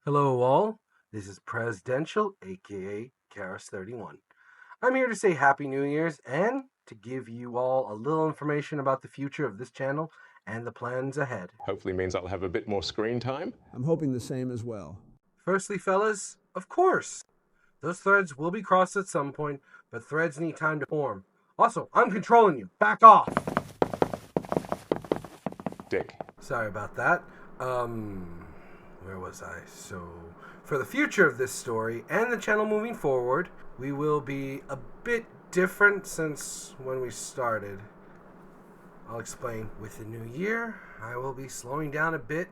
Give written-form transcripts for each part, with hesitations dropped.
Hello all, this is Presidential, aka Karis31. I'm here to say Happy New Year's and to give you all a little information about the future of this channel and the plans ahead. Hopefully means I'll have a bit more screen time. I'm hoping the same as well. Firstly, fellas, of course, those threads will be crossed at some point, but threads need time to form. Also, I'm controlling you. Back off! Dick. Sorry about that. Where was I? So, for the future of this story and the channel moving forward, we will be a bit different since when we started. I'll explain. With the new year, I will be slowing down a bit.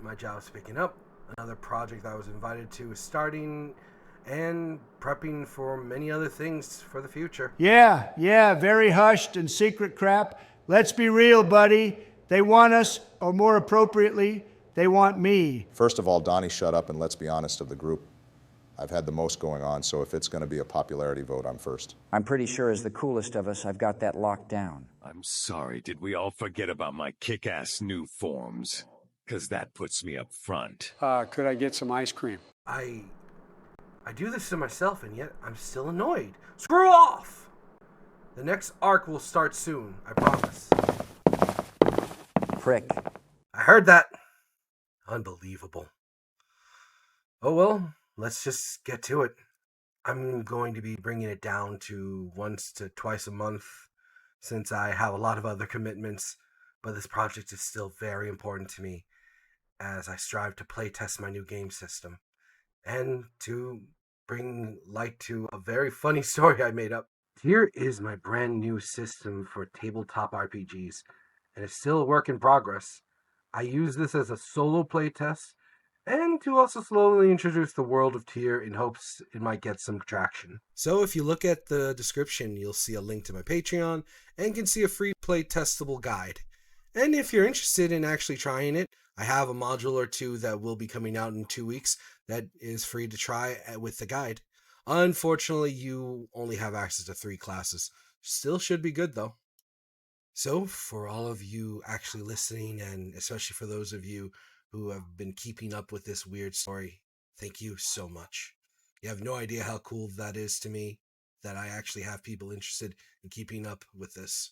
My job's picking up. Another project I was invited to is starting, and prepping for many other things for the future. Yeah, very hushed and secret crap. Let's be real, buddy. They want us, or more appropriately, they want me. First of all, Donnie, shut up and let's be honest of the group. I've had the most going on, so if it's going to be a popularity vote, I'm first. I'm pretty sure as the coolest of us, I've got that locked down. I'm sorry, did we all forget about my kick-ass new forms? 'Cause that puts me up front. Could I get some ice cream? I do this to myself, and yet I'm still annoyed. Screw off! The next arc will start soon, I promise. Prick. I heard that. Unbelievable. Oh well, let's just get to it. I'm going to be bringing it down to once to twice a month since I have a lot of other commitments, but this project is still very important to me as I strive to playtest my new game system and to bring light to a very funny story I made up. Here is my brand new system for tabletop RPGs, and it's still a work in progress. I use this as a solo playtest and to also slowly introduce the world of Tyr in hopes it might get some traction. So if you look at the description, you'll see a link to my Patreon and can see a free play testable guide. And if you're interested in actually trying it, I have a module or two that will be coming out in 2 weeks that is free to try with the guide. Unfortunately, you only have access to 3 classes. Still should be good though. So, for all of you actually listening, and especially for those of you who have been keeping up with this weird story, thank you so much. You have no idea how cool that is to me, that I actually have people interested in keeping up with this.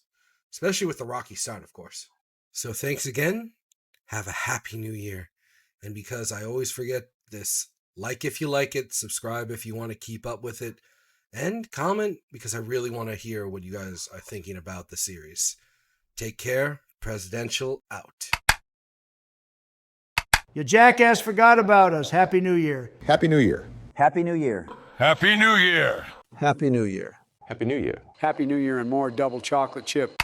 Especially with the rocky start, of course. So thanks again, have a happy new year. And because I always forget this, like if you like it, subscribe if you want to keep up with it, and comment because I really want to hear what you guys are thinking about the series. Take care. Presidential out. You jackass forgot about us. Happy New Year. Happy New Year. Happy New Year. Happy New Year! Happy New Year. Happy New Year. Happy New Year and more double chocolate chip.